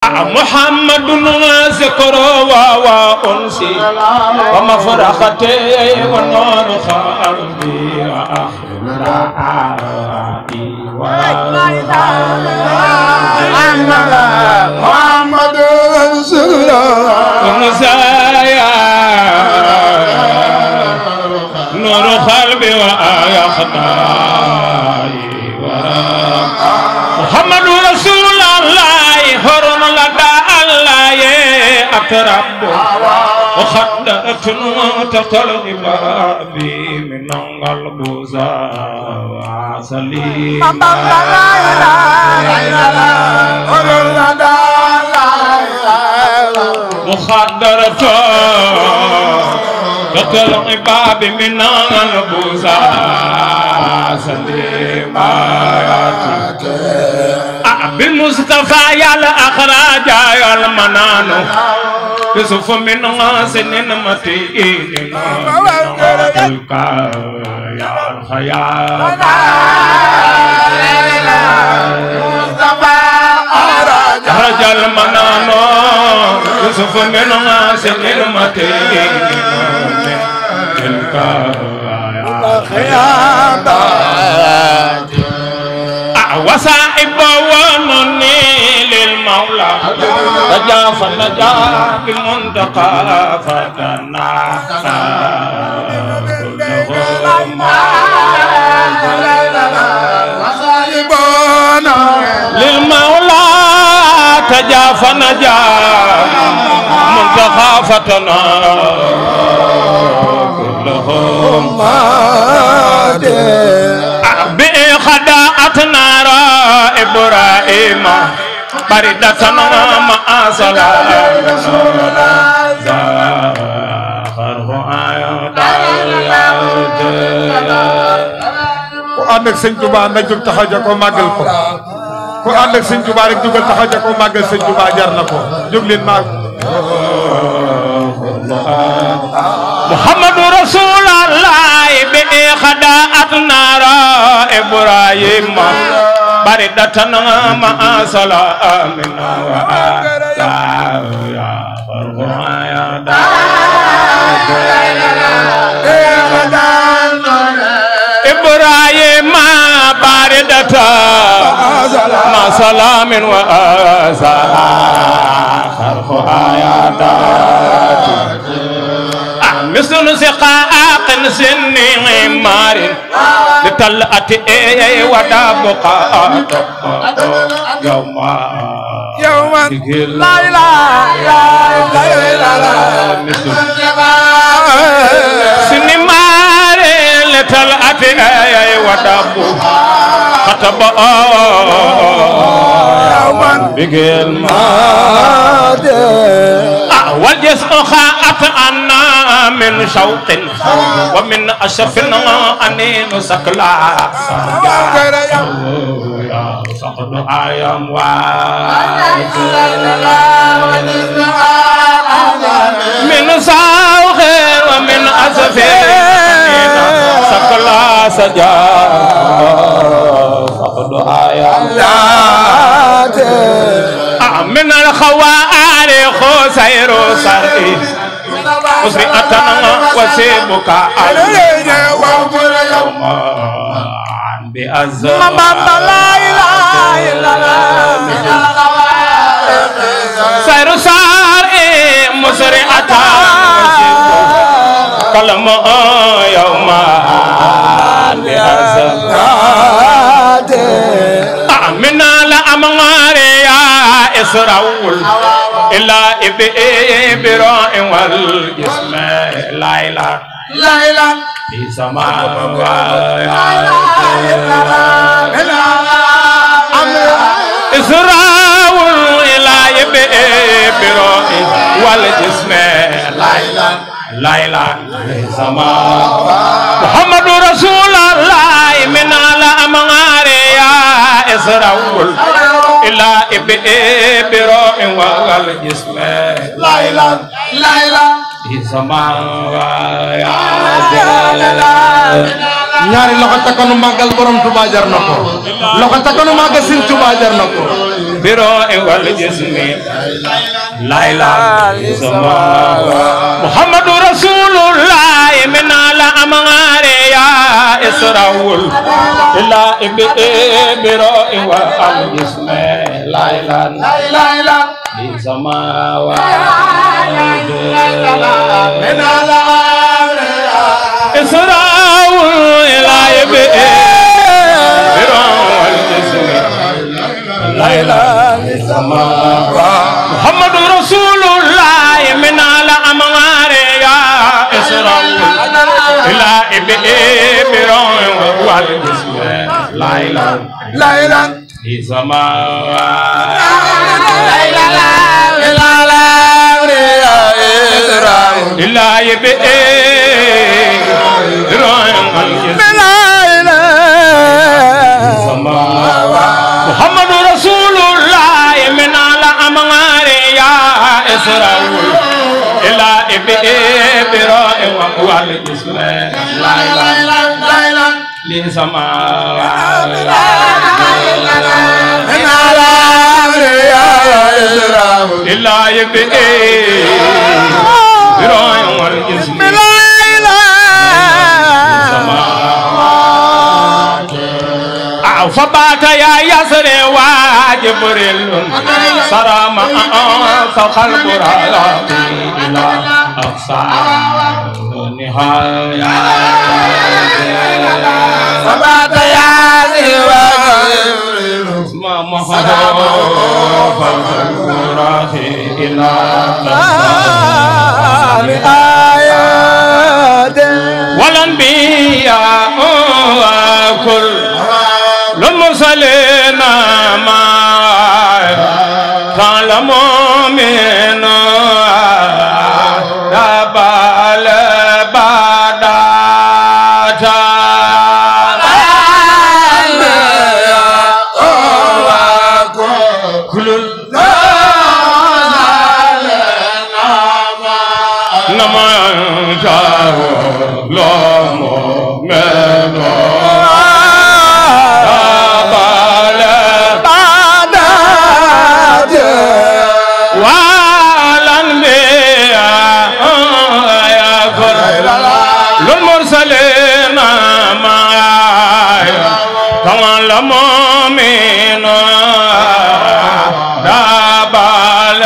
محمد ذكر وأنسي ومفرختي والنور قلبي وآخر دعائي محمد ذكر ومزايا نور قلبي وآخر محمد رسول الله هرم لدى الله أترب وخدرت تقلب بي من قلب سليم وخدرت تقلب بي من قلب سليم بالمصطفى يا الأخراج يا المنان يوسف من سنين متين تلك يا الخيال أخرج المنان يوسف من سنين متين تلك يا الخيال وصائب ونني للمولى رجاء فنجاء بالمنتقى فتنا وصائبنا للمولى تجا فنجاء منتقى فتنا كلهم خداعتنا إبراهيم بردتنا مع سلام ku ànd ak sëñ Touba na jóg taxaw ja ko màggal ko ku ànd ak sëñ Touba rek jógal taxaw ja ko màggal sëñ Touba jar na ko jóg leen màgg محمد رسول الله بخداعتنا إبراهيم بردتنا مع سلامنا يا فرغنا يا إبراهيم بردتنا مع سلام وآخر يا مثل سقاق سني مار لطلعت ودا بقاء يوما لا اله الا الله سني مار لطلعت ودا خطب يوما بقل ماد والجسم خاءت عنا من شوق ومن أشرفنا أنين سكلا يا سقط أيام من سوق ومن أشرف سكلا سجا سقط أيام من الخوارق سير سرئي مسرعتنا وسيبك علينا وانظر يوما بأزم لا إله إلا الله سير سرئي مسرعتنا كلم يوما بأزم أمنا لأمغار يا إسرائيل إلا إبراء والجسم لا إله في سماء إسرائيل إلا إبراء والجسم لا إله في سماء محمد رسول الله من على أمغار يا إسرائيل إلا إبراء والجسم لا إله في سماء ñaari loxo takanu màggal borom Touba jar na ko loxo takanu màggal sëñ Touba jar na ko بالروح والجسم لا إله إلا الله محمد رسول الله من على أمغار يا إسرائيل إلا بالروح والجسم لا إله إلا الله من على إسرائيل لا لا إله إلا الله محمد رسول الله من على أمغار يا إسرائيل إلا إبراهيم والجسم لا إله لا إله إلا الله إلا إبراهيم والجسم محمد رسول الله من على أمغار يا إسرائيل إلا إبراهيم والجسم لا إله لسماء من على يا إسرائيل إلا إبراهيم والجسم فبات يا ياسر وجبريل سرام فوق البراق إلى أقصى النهاية فبات يا ياسر ما فوق البراق إلى أقصى النهاية والأنبياء كل المرسلين ما تعلموا من دبل بدات كل نما تعلموا من للمرسلين ما تعلمون دبل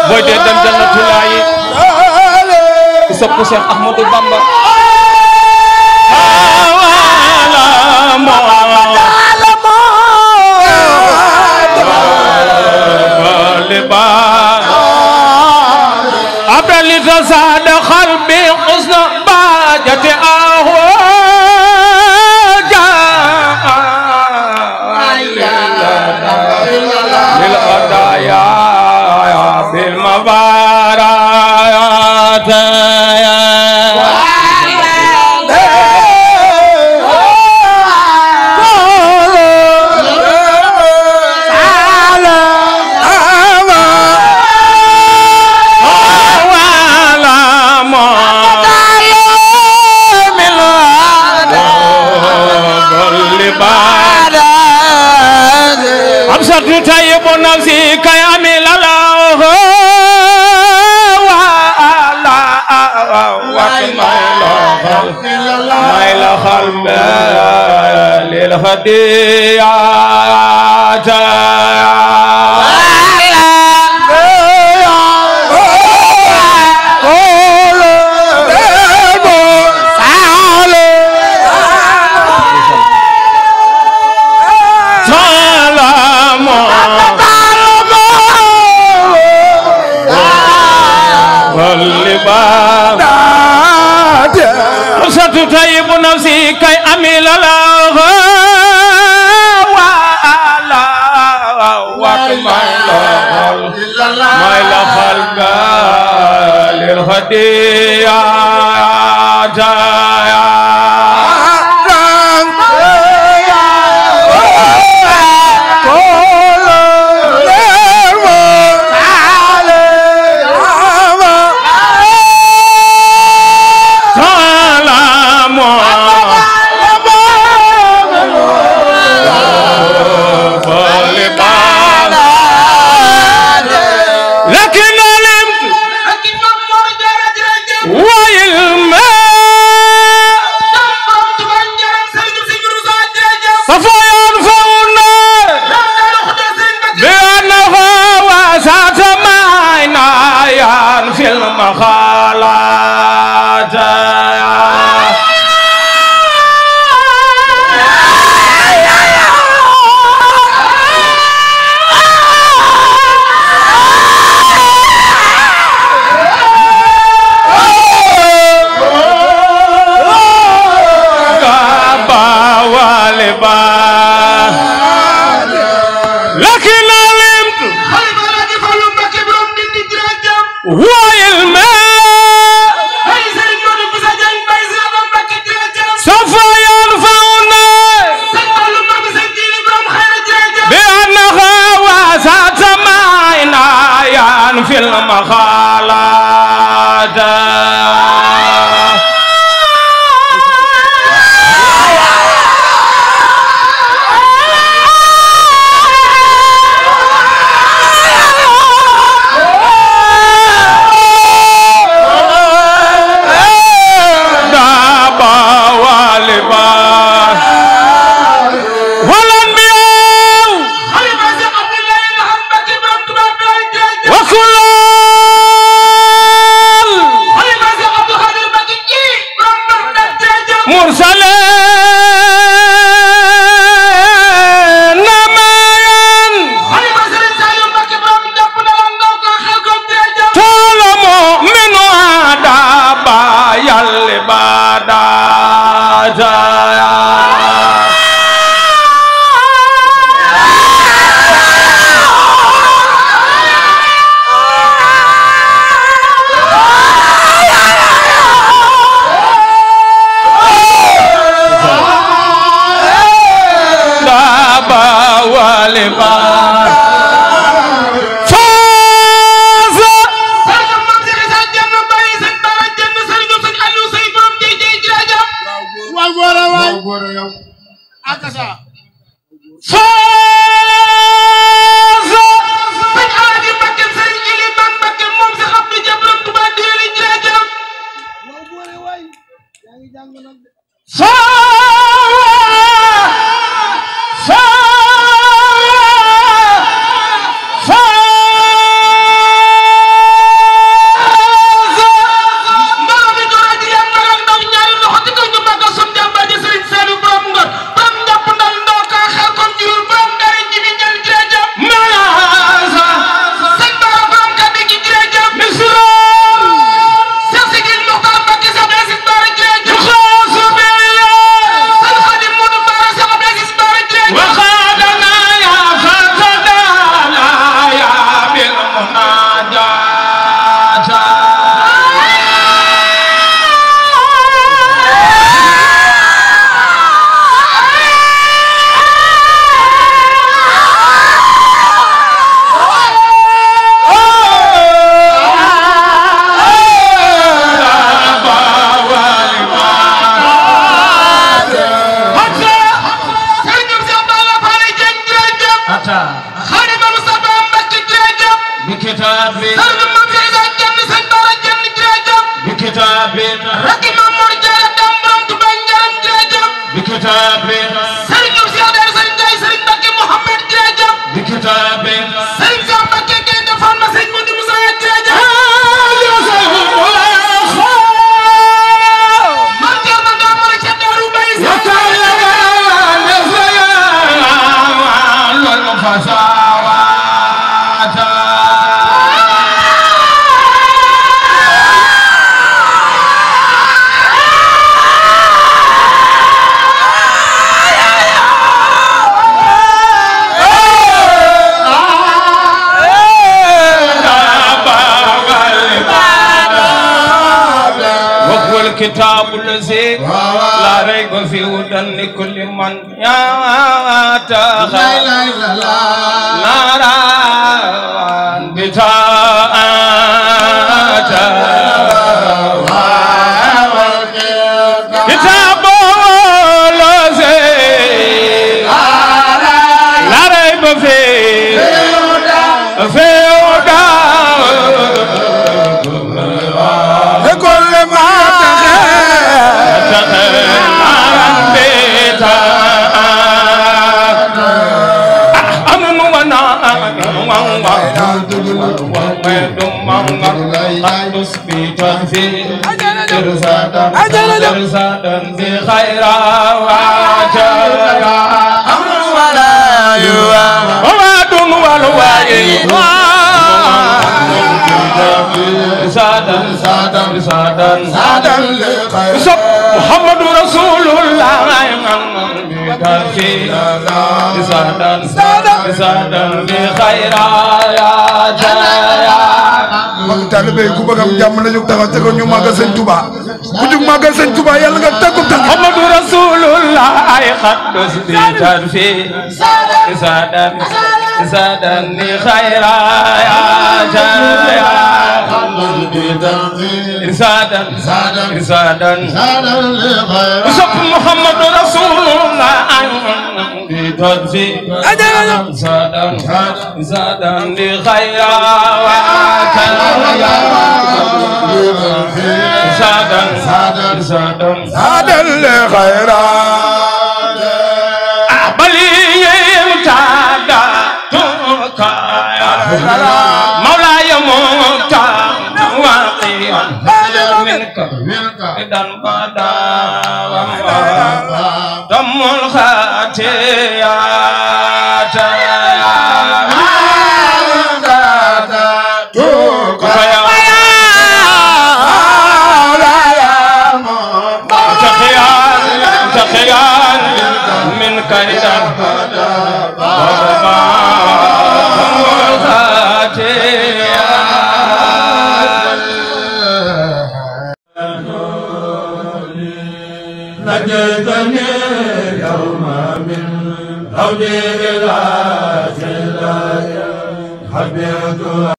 boy de dem jannatulaay sopp Cheikh Ahmadou Bamba نفسي كيعمل الله ما يلخل للخديعات طيب نفسي كي أميل الله ما يلخل للخديعات في المخالات كابا والبا لكن علمت في المخالات دابا والبا Khadimul Mustafa بكتابي سرد ما في ذا جن سنبار جن جراجم بكتابي ركي ما مرجع دم برم تبان جرم جراجم بكتابي سرد زيادة سرد جاي سرد بكي محمد جراجم بكتابي سرد زيادة بكي كي دفن مسجد مدي مسايا جراجم من جرم دامر شدار بيس الكتاب الذي لا ريب فيه هدى لكل من يتقى نارا بطاعته كتاب الذي لا ريب فيه هدى لكل محمد رسول الله mag taalibe ku bëgg am jàmm na jóg taxaw te ko ñu màggal sëñ Touba ku jóg màggal sëñ Touba yàlla nga tàggu tàggu محمد رسول الله خدس بترفي زادن لخير يا جايا زادن لخير محمد رسول الله بترفي زادن لخير هذا الخيرات بلي يمتادا مولاي موتا واقيا منك دم بدا دم الخاتيات من كيدا نجيتني اليوم من هودي إلى حبيت